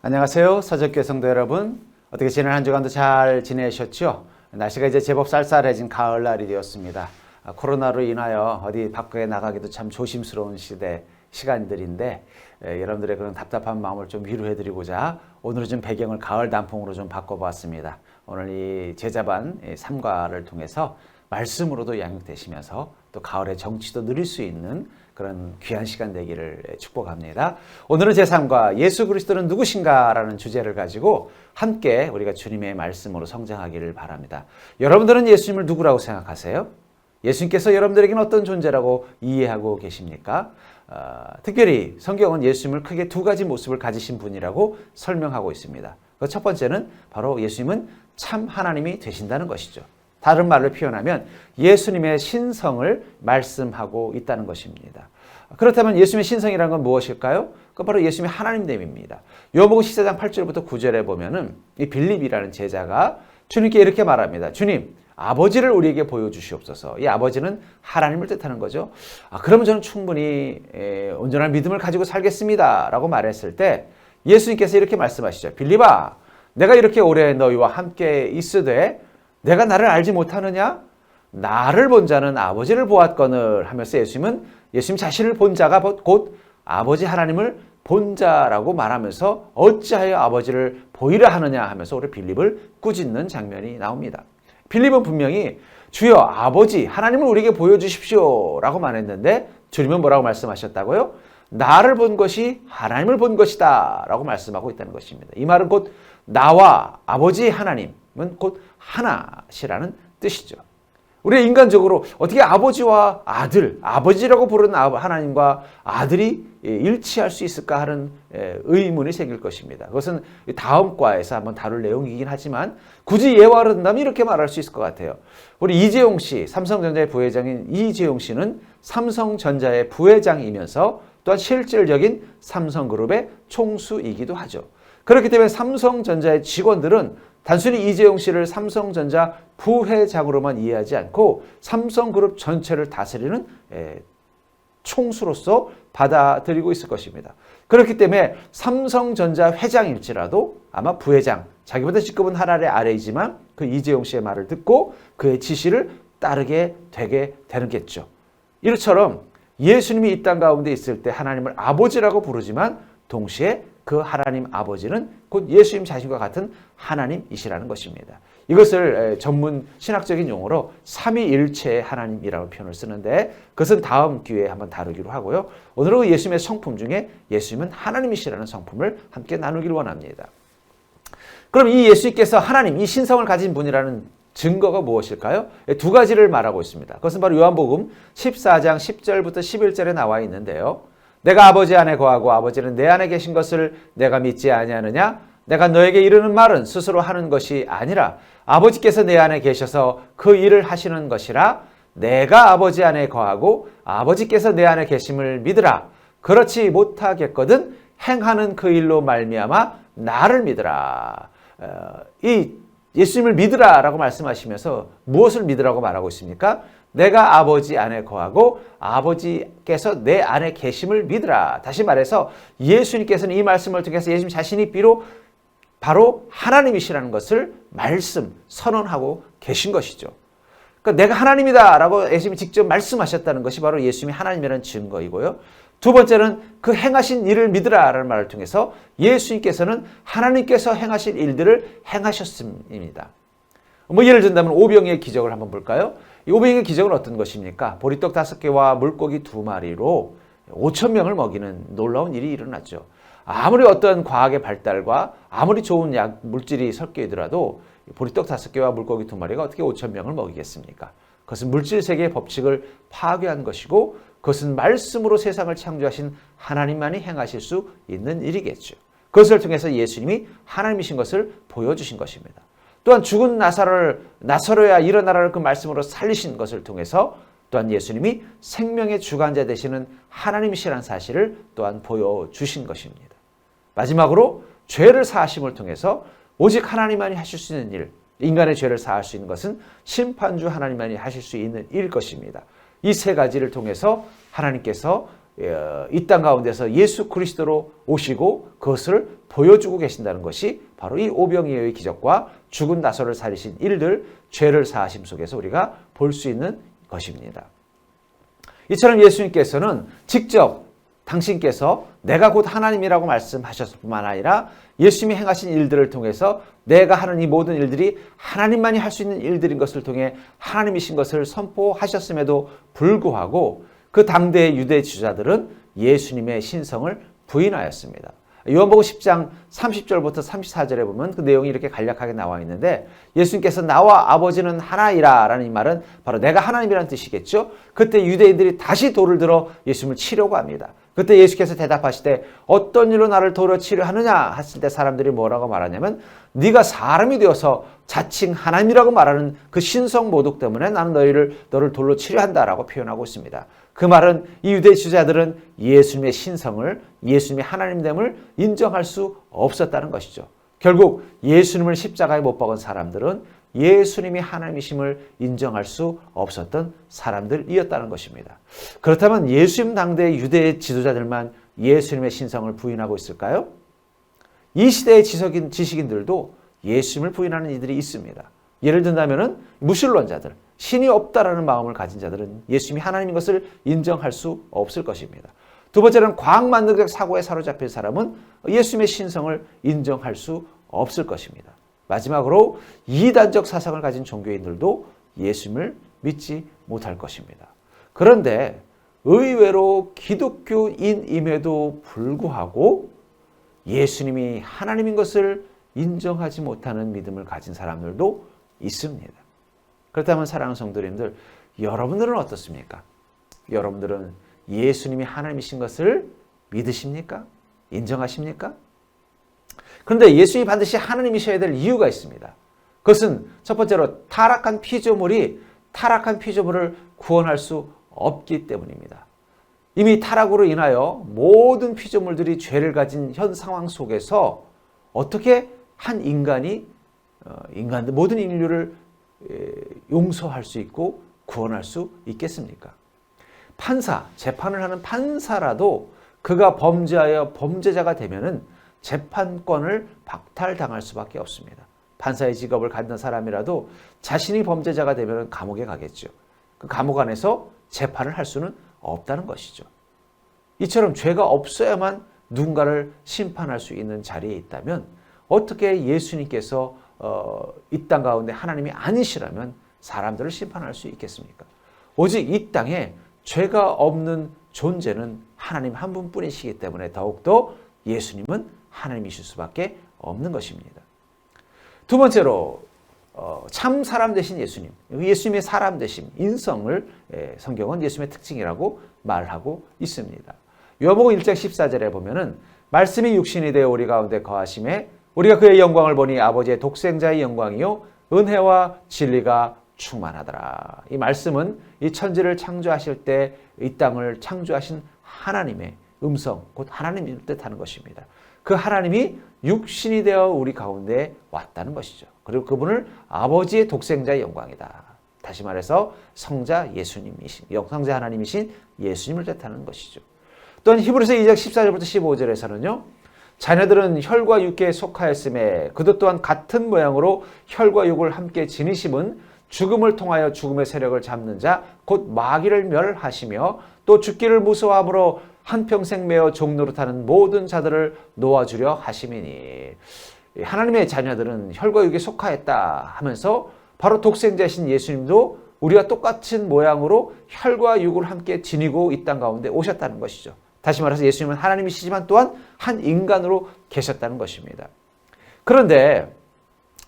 안녕하세요. 서적교회 성도 여러분. 어떻게 지난 한 주간도 잘 지내셨죠? 날씨가 이제 제법 쌀쌀해진 가을날이 되었습니다. 코로나로 인하여 어디 밖에 나가기도 참 조심스러운 시간들인데 여러분들의 그런 답답한 마음을 좀 위로해드리고자 오늘은 좀 배경을 가을 단풍으로 좀 바꿔봤습니다. 오늘 이 제자반 3과를 통해서 말씀으로도 양육되시면서 또 가을의 정취도 누릴 수 있는 그런 귀한 시간 되기를 축복합니다. 오늘은 제3과 예수 그리스도는 누구신가 라는 주제를 가지고 함께 우리가 주님의 말씀으로 성장하기를 바랍니다. 여러분들은 예수님을 누구라고 생각하세요? 예수님께서 여러분들에게는 어떤 존재라고 이해하고 계십니까? 특별히 성경은 예수님을 크게 두 가지 모습을 가지신 분이라고 설명하고 있습니다. 그 첫 번째는 바로 예수님은 참 하나님이 되신다는 것이죠. 다른 말로 표현하면 예수님의 신성을 말씀하고 있다는 것입니다. 그렇다면 예수님의 신성이라는 건 무엇일까요? 그건 바로 예수님의 하나님됨입니다. 요한복음 14장 8절부터 9절에 보면은 이 빌립이라는 제자가 주님께 이렇게 말합니다. 주님, 아버지를 우리에게 보여주시옵소서. 이 아버지는 하나님을 뜻하는 거죠. 그러면 저는 충분히 온전한 믿음을 가지고 살겠습니다 라고 말했을 때 예수님께서 이렇게 말씀하시죠. 빌립아, 내가 이렇게 오래 너희와 함께 있으되 내가 나를 알지 못하느냐? 나를 본 자는 아버지를 보았거늘 하면서 예수님 자신을 본 자가 곧 아버지 하나님을 본 자라고 말하면서 어찌하여 아버지를 보이려 하느냐 하면서 우리 빌립을 꾸짖는 장면이 나옵니다. 빌립은 분명히 주여 아버지 하나님을 우리에게 보여주십시오 라고 말했는데 주님은 뭐라고 말씀하셨다고요? 나를 본 것이 하나님을 본 것이다 라고 말씀하고 있다는 것입니다. 이 말은 곧 나와 아버지 하나님은 곧 하나시라는 뜻이죠. 우리가 인간적으로 어떻게 아버지와 아버지라고 부르는 하나님과 아들이 일치할 수 있을까 하는 의문이 생길 것입니다. 그것은 다음 과에서 한번 다룰 내용이긴 하지만 굳이 예화를 든다면 이렇게 말할 수 있을 것 같아요. 우리 이재용 씨, 삼성전자의 부회장인 이재용 씨는 삼성전자의 부회장이면서 또한 실질적인 삼성그룹의 총수이기도 하죠. 그렇기 때문에 삼성전자의 직원들은 단순히 이재용 씨를 삼성전자 부회장으로만 이해하지 않고 삼성그룹 전체를 다스리는 총수로서 받아들이고 있을 것입니다. 그렇기 때문에 삼성전자 회장일지라도 아마 부회장, 자기보다 직급은 한 아래이지만 그 이재용 씨의 말을 듣고 그의 지시를 따르게 되게 되겠죠. 이처럼 예수님이 이 땅 가운데 있을 때 하나님을 아버지라고 부르지만 동시에 그 하나님 아버지는 곧 예수님 자신과 같은 하나님이시라는 것입니다. 이것을 전문 신학적인 용어로 삼위일체의 하나님이라고 표현을 쓰는데 그것은 다음 기회에 한번 다루기로 하고요. 오늘은 예수님의 성품 중에 예수님은 하나님이시라는 성품을 함께 나누기를 원합니다. 그럼 이 예수님께서 하나님, 이 신성을 가진 분이라는 증거가 무엇일까요? 두 가지를 말하고 있습니다. 그것은 바로 요한복음 14장 10절부터 11절에 나와 있는데요. 내가 아버지 안에 거하고 아버지는 내 안에 계신 것을 내가 믿지 아니하느냐? 내가 너에게 이르는 말은 스스로 하는 것이 아니라 아버지께서 내 안에 계셔서 그 일을 하시는 것이라. 내가 아버지 안에 거하고 아버지께서 내 안에 계심을 믿으라. 그렇지 못하겠거든 행하는 그 일로 말미암아 나를 믿으라. 이 예수님을 믿으라라고 말씀하시면서 무엇을 믿으라고 말하고 있습니까? 내가 아버지 안에 거하고 아버지께서 내 안에 계심을 믿으라. 다시 말해서 예수님께서는 이 말씀을 통해서 예수님 자신이 바로 하나님이시라는 것을 선언하고 계신 것이죠. 그러니까 내가 하나님이다 라고 예수님이 직접 말씀하셨다는 것이 바로 예수님이 하나님이라는 증거이고요. 두 번째는 그 행하신 일을 믿으라 라는 말을 통해서 예수님께서는 하나님께서 행하실 일들을 행하셨습니다. 예를 든다면 오병이의 기적을 한번 볼까요? 이 오병이의 기적은 어떤 것입니까? 보리떡 5개와 물고기 2마리로 5,000명을 먹이는 놀라운 일이 일어났죠. 아무리 어떤 과학의 발달과 아무리 좋은 물질이 섞여 있더라도 보리떡 5개와 물고기 2마리가 어떻게 5,000명을 먹이겠습니까? 그것은 물질 세계의 법칙을 파괴한 것이고 그것은 말씀으로 세상을 창조하신 하나님만이 행하실 수 있는 일이겠죠. 그것을 통해서 예수님이 하나님이신 것을 보여주신 것입니다. 또한 죽은 나사로야 일어나라를 그 말씀으로 살리신 것을 통해서 또한 예수님이 생명의 주관자 되시는 하나님이시라는 사실을 또한 보여주신 것입니다. 마지막으로 죄를 사하심을 통해서 오직 하나님만이 하실 수 있는 일, 인간의 죄를 사할 수 있는 것은 심판주 하나님만이 하실 수 있는 일일 것입니다. 이 세 가지를 통해서 하나님께서 이 땅 가운데서 예수 그리스도로 오시고 그것을 보여주고 계신다는 것이 바로 이 오병이어의 기적과 죽은 나사로를 살리신 일들, 죄를 사하심 속에서 우리가 볼 수 있는 것입니다. 이처럼 예수님께서는 직접 당신께서 내가 곧 하나님이라고 말씀하셨을 뿐만 아니라 예수님이 행하신 일들을 통해서 내가 하는 이 모든 일들이 하나님만이 할 수 있는 일들인 것을 통해 하나님이신 것을 선포하셨음에도 불구하고 그 당대의 유대 지도자들은 예수님의 신성을 부인하였습니다. 요한복음 10장 30절부터 34절에 보면 그 내용이 이렇게 간략하게 나와 있는데 예수님께서 나와 아버지는 하나이라 라는 이 말은 바로 내가 하나님이라는 뜻이겠죠. 그때 유대인들이 다시 돌을 들어 예수님을 치려고 합니다. 그때 예수께서 대답하시되 어떤 일로 나를 돌로 치려 하느냐 했을 때 사람들이 뭐라고 말하냐면 네가 사람이 되어서 자칭 하나님이라고 말하는 그 신성 모독 때문에 나는 너를 돌로 치려 한다라고 표현하고 있습니다. 그 말은 이 유대 지도자들은 예수님의 신성을, 예수님의 하나님됨을 인정할 수 없었다는 것이죠. 결국 예수님을 십자가에 못 박은 사람들은 예수님이 하나님이심을 인정할 수 없었던 사람들이었다는 것입니다. 그렇다면 예수님 당대의 유대 지도자들만 예수님의 신성을 부인하고 있을까요? 이 시대의 지식인들도 예수님을 부인하는 이들이 있습니다. 예를 든다면 무신론자들, 신이 없다라는 마음을 가진 자들은 예수님이 하나님인 것을 인정할 수 없을 것입니다. 두 번째는 과학만능적 사고에 사로잡힌 사람은 예수님의 신성을 인정할 수 없을 것입니다. 마지막으로 이단적 사상을 가진 종교인들도 예수님을 믿지 못할 것입니다. 그런데 의외로 기독교인임에도 불구하고 예수님이 하나님인 것을 인정하지 못하는 믿음을 가진 사람들도 있습니다. 그렇다면 사랑하는 성도님들, 여러분들은 어떻습니까? 여러분들은 예수님이 하나님이신 것을 믿으십니까? 인정하십니까? 그런데 예수님이 반드시 하나님이셔야 될 이유가 있습니다. 그것은 첫 번째로 타락한 피조물이 타락한 피조물을 구원할 수 없기 때문입니다. 이미 타락으로 인하여 모든 피조물들이 죄를 가진 현 상황 속에서 어떻게 한 인간들 모든 인류를 용서할 수 있고 구원할 수 있겠습니까? 재판을 하는 판사라도 그가 범죄하여 범죄자가 되면은 재판권을 박탈당할 수밖에 없습니다. 판사의 직업을 갖는 사람이라도 자신이 범죄자가 되면 감옥에 가겠죠. 그 감옥 안에서 재판을 할 수는 없다는 것이죠. 이처럼 죄가 없어야만 누군가를 심판할 수 있는 자리에 있다면 어떻게 예수님께서 이 땅 가운데 하나님이 아니시라면 사람들을 심판할 수 있겠습니까? 오직 이 땅에 죄가 없는 존재는 하나님 한 분뿐이시기 때문에 더욱더 예수님은 하나님이실 수밖에 없는 것입니다. 두 번째로 참 사람 되신 예수님, 예수님의 사람 되심, 인성을 성경은 예수님의 특징이라고 말하고 있습니다. 요한복음 1장 14절에 보면은 말씀이 육신이 되어 우리 가운데 거하심에 우리가 그의 영광을 보니 아버지의 독생자의 영광이요 은혜와 진리가 충만하더라. 이 말씀은 이 천지를 창조하실 때 이 땅을 창조하신 하나님의 음성, 곧 하나님을 뜻하는 것입니다. 그 하나님이 육신이 되어 우리 가운데 왔다는 것이죠. 그리고 그분을 아버지의 독생자의 영광이다. 다시 말해서 성자 하나님이신 예수님을 뜻하는 것이죠. 또한 히브리서 2장 14절부터 15절에서는요. 자녀들은 혈과 육에 속하였음에 그도 또한 같은 모양으로 혈과 육을 함께 지니심은 죽음을 통하여 죽음의 세력을 잡는 자 곧 마귀를 멸하시며 또 죽기를 무서워함으로 한평생 매어 종노릇하는 모든 자들을 놓아주려 하심이니. 하나님의 자녀들은 혈과 육에 속하였다 하면서 바로 독생자이신 예수님도 우리와 똑같은 모양으로 혈과 육을 함께 지니고 이 땅 가운데 오셨다는 것이죠. 다시 말해서 예수님은 하나님이시지만 또한 한 인간으로 계셨다는 것입니다. 그런데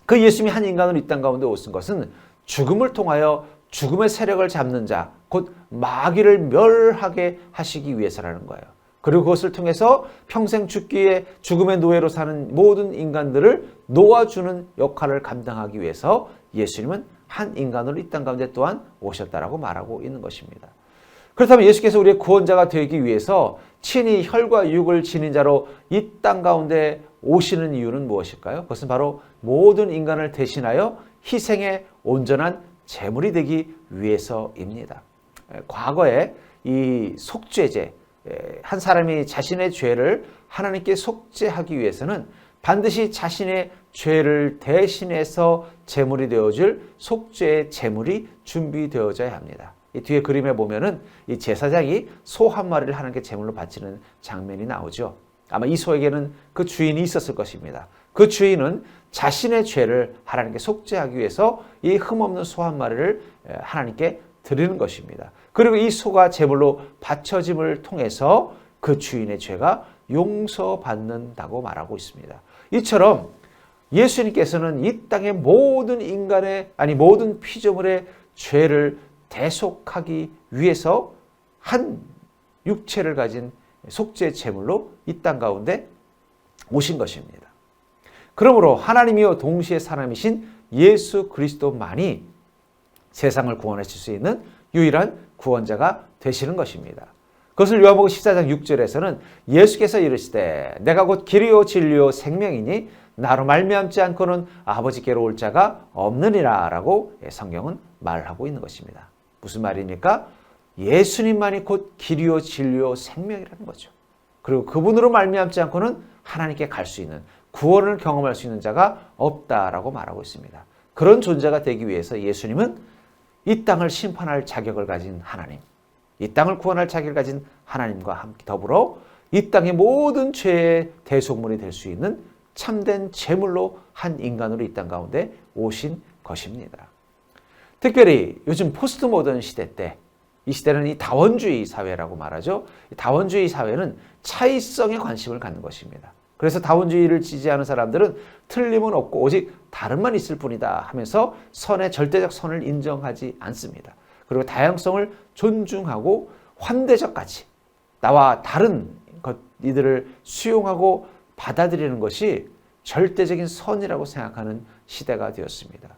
그 예수님이 한 인간으로 이 땅 가운데 오신 것은 죽음을 통하여 죽음의 세력을 잡는 자, 곧 마귀를 멸하게 하시기 위해서라는 거예요. 그리고 그것을 통해서 평생 죽음의 노예로 사는 모든 인간들을 놓아주는 역할을 감당하기 위해서 예수님은 한 인간으로 이 땅 가운데 또한 오셨다라고 말하고 있는 것입니다. 그렇다면 예수께서 우리의 구원자가 되기 위해서 친히 혈과 육을 지닌 자로 이 땅 가운데 오시는 이유는 무엇일까요? 그것은 바로 모든 인간을 대신하여 희생의 온전한 제물이 되기 위해서입니다. 과거에 이 속죄제, 한 사람이 자신의 죄를 하나님께 속죄하기 위해서는 반드시 자신의 죄를 대신해서 제물이 되어줄 속죄의 제물이 준비되어져야 합니다. 이 뒤에 그림에 보면은 이 제사장이 소 한 마리를 하나님께 제물로 바치는 장면이 나오죠. 아마 이 소에게는 그 주인이 있었을 것입니다. 그 주인은 자신의 죄를 하나님께 속죄하기 위해서 이 흠없는 소 한 마리를 하나님께 드리는 것입니다. 그리고 이 소가 제물로 바쳐짐을 통해서 그 주인의 죄가 용서받는다고 말하고 있습니다. 이처럼 예수님께서는 이 땅의 모든 모든 피조물의 죄를 대속하기 위해서 한 육체를 가진 속죄 제물로 이 땅 가운데 오신 것입니다. 그러므로 하나님이요 동시에 사람이신 예수 그리스도만이 세상을 구원하실 수 있는 유일한 구원자가 되시는 것입니다. 그것을 요한복음 14장 6절에서는 예수께서 이르시되 내가 곧 길이요 진리요 생명이니 나로 말미암지 않고는 아버지께로 올 자가 없느니라 라고 성경은 말하고 있는 것입니다. 무슨 말입니까? 예수님만이 곧 길이요 진리요 생명이라는 거죠. 그리고 그분으로 말미암지 않고는 하나님께 갈 수 있는 구원을 경험할 수 있는 자가 없다라고 말하고 있습니다. 그런 존재가 되기 위해서 예수님은 이 땅을 심판할 자격을 가진 하나님, 이 땅을 구원할 자격을 가진 하나님과 함께 더불어 이 땅의 모든 죄의 대속물이 될 수 있는 참된 제물로 한 인간으로 이 땅 가운데 오신 것입니다. 특별히 요즘 포스트 모던 시대 때, 이 시대는 이 다원주의 사회라고 말하죠. 다원주의 사회는 차이성에 관심을 갖는 것입니다. 그래서 다원주의를 지지하는 사람들은 틀림은 없고 오직 다름만 있을 뿐이다 하면서 절대적 선을 인정하지 않습니다. 그리고 다양성을 존중하고 환대적 가치, 나와 다른 이들을 수용하고 받아들이는 것이 절대적인 선이라고 생각하는 시대가 되었습니다.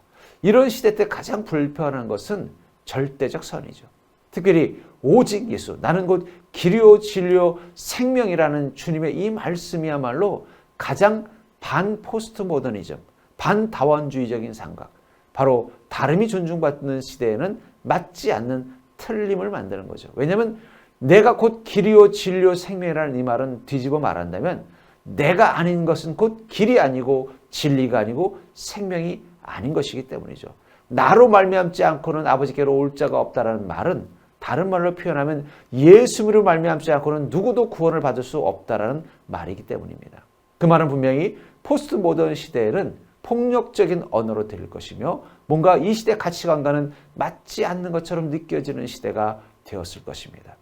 이런 시대 때 가장 불편한 것은 절대적 선이죠. 특별히 오직 예수, 나는 곧 길이요 진리요 생명이라는 주님의 이 말씀이야말로 가장 반포스트 모더니즘, 반다원주의적인 생각, 바로 다름이 존중받는 시대에는 맞지 않는 틀림을 만드는 거죠. 왜냐하면 내가 곧 길이요 진리요 생명이라는 이 말은 뒤집어 말한다면 내가 아닌 것은 곧 길이 아니고 진리가 아니고 생명이 아닌 것이기 때문이죠. 나로 말미암지 않고는 아버지께로 올 자가 없다라는 말은 다른 말로 표현하면 예수로 말미암지 않고는 누구도 구원을 받을 수 없다라는 말이기 때문입니다. 그 말은 분명히 포스트 모던 시대에는 폭력적인 언어로 들릴 것이며 뭔가 이 시대 가치관과는 맞지 않는 것처럼 느껴지는 시대가 되었을 것입니다.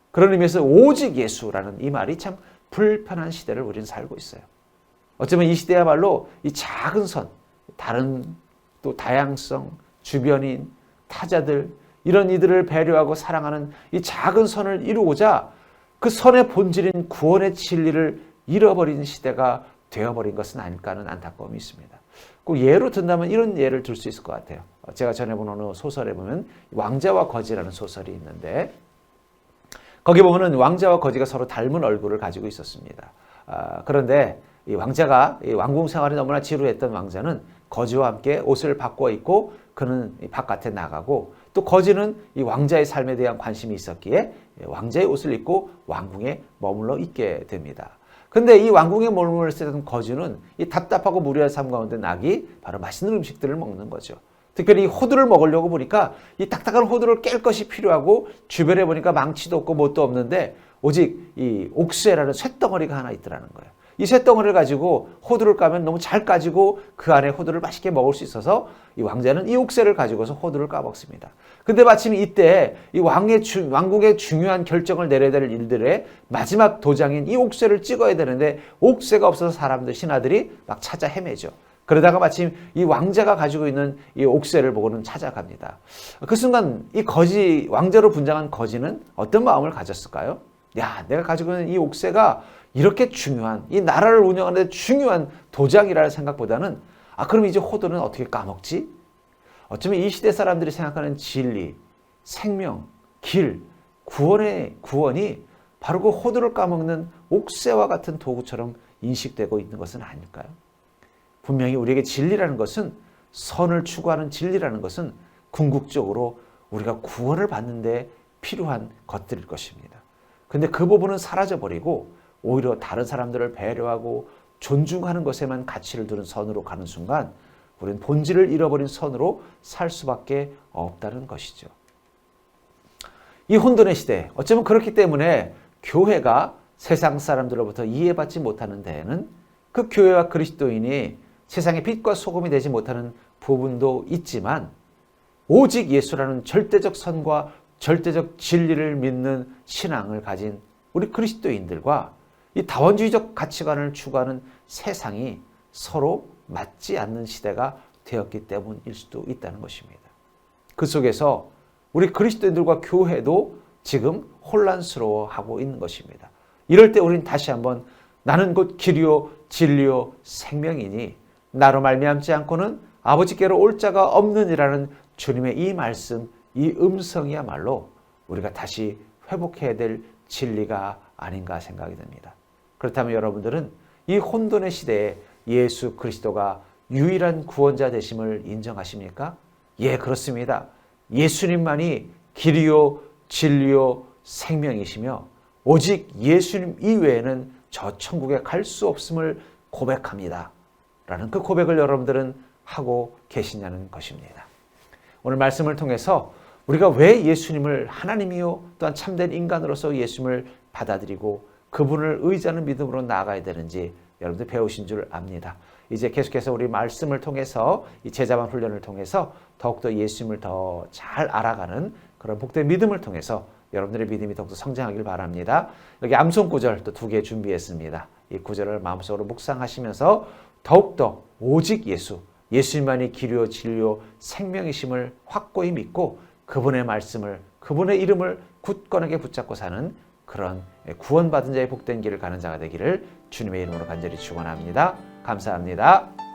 그런 의미에서 오직 예수라는 이 말이 참 불편한 시대를 우리는 살고 있어요. 어쩌면 이 시대야말로 이 작은 선, 다른 또 다양성, 주변인, 타자들 이런 이들을 배려하고 사랑하는 이 작은 선을 이루고자 그 선의 본질인 구원의 진리를 잃어버린 시대가 되어버린 것은 아닐까 하는 안타까움이 있습니다. 꼭 예로 든다면 이런 예를 들 수 있을 것 같아요. 제가 전에 본 어느 소설에 보면 왕자와 거지라는 소설이 있는데 거기 보면은 왕자와 거지가 서로 닮은 얼굴을 가지고 있었습니다. 그런데 이 왕자가 이 왕궁 생활이 너무나 지루했던 왕자는 거지와 함께 옷을 바꿔 입고 그는 바깥에 나가고 또 거지는 이 왕자의 삶에 대한 관심이 있었기에 왕자의 옷을 입고 왕궁에 머물러 있게 됩니다. 근데 이 왕궁에 머물러 쓰던 거지는 이 답답하고 무료한 삶 가운데 낙이 바로 맛있는 음식들을 먹는 거죠. 특별히 이 호두를 먹으려고 보니까 이 딱딱한 호두를 깰 것이 필요하고 주변에 보니까 망치도 없고 뭣도 없는데 오직 이 옥새라는 쇳덩어리가 하나 있더라는 거예요. 이 쇳덩어리를 가지고 호두를 까면 너무 잘 까지고 그 안에 호두를 맛있게 먹을 수 있어서 이 왕자는 이 옥새를 가지고서 호두를 까먹습니다. 근데 마침 이때 이 왕국의 중요한 결정을 내려야 될 일들의 마지막 도장인 이 옥새를 찍어야 되는데 옥새가 없어서 신하들이 막 찾아 헤매죠. 그러다가 마침 이 왕자가 가지고 있는 이 옥새를 보고는 찾아갑니다. 그 순간 이 왕자로 분장한 거지는 어떤 마음을 가졌을까요? 야, 내가 가지고 있는 이 옥새가 이렇게 중요한, 이 나라를 운영하는 데 중요한 도장이라는 생각보다는 그럼 이제 호두는 어떻게 까먹지? 어쩌면 이 시대 사람들이 생각하는 진리, 생명, 길, 구원이 바로 그 호두를 까먹는 옥새와 같은 도구처럼 인식되고 있는 것은 아닐까요? 분명히 우리에게 진리라는 것은, 선을 추구하는 진리라는 것은 궁극적으로 우리가 구원을 받는 데 필요한 것들일 것입니다. 근데 그 부분은 사라져버리고 오히려 다른 사람들을 배려하고 존중하는 것에만 가치를 두는 선으로 가는 순간 우리는 본질을 잃어버린 선으로 살 수밖에 없다는 것이죠. 이 혼돈의 시대, 어쩌면 그렇기 때문에 교회가 세상 사람들로부터 이해받지 못하는 데에는 그 교회와 그리스도인이 세상의 빛과 소금이 되지 못하는 부분도 있지만 오직 예수라는 절대적 선과 절대적 진리를 믿는 신앙을 가진 우리 그리스도인들과 이 다원주의적 가치관을 추구하는 세상이 서로 맞지 않는 시대가 되었기 때문일 수도 있다는 것입니다. 그 속에서 우리 그리스도인들과 교회도 지금 혼란스러워하고 있는 것입니다. 이럴 때 우리는 다시 한번 나는 곧 길이요 진리요 생명이니 나로 말미암지 않고는 아버지께로 올 자가 없느니라는 주님의 이 말씀, 이 음성이야말로 우리가 다시 회복해야 될 진리가 아닌가 생각이 듭니다. 그렇다면 여러분들은 이 혼돈의 시대에 예수 그리스도가 유일한 구원자 되심을 인정하십니까? 예, 그렇습니다. 예수님만이 길이요 진리요 생명이시며 오직 예수님 이외에는 저 천국에 갈 수 없음을 고백합니다. 라는 그 고백을 여러분들은 하고 계시냐는 것입니다. 오늘 말씀을 통해서 우리가 왜 예수님을 하나님이요 또한 참된 인간으로서 예수님을 받아들이고 그분을 의지하는 믿음으로 나아가야 되는지 여러분들 배우신 줄 압니다. 이제 계속해서 우리 말씀을 통해서 이 제자반 훈련을 통해서 더욱더 예수님을 더 잘 알아가는 그런 복된 믿음을 통해서 여러분들의 믿음이 더욱더 성장하길 바랍니다. 여기 암송 구절 또 2개 준비했습니다. 이 구절을 마음속으로 묵상하시면서 더욱더 오직 예수님만이 길이요 진리요 생명이심을 확고히 믿고 그분의 말씀을 그분의 이름을 굳건하게 붙잡고 사는 그런 구원받은 자의 복된 길을 가는 자가 되기를 주님의 이름으로 간절히 축원합니다. 감사합니다.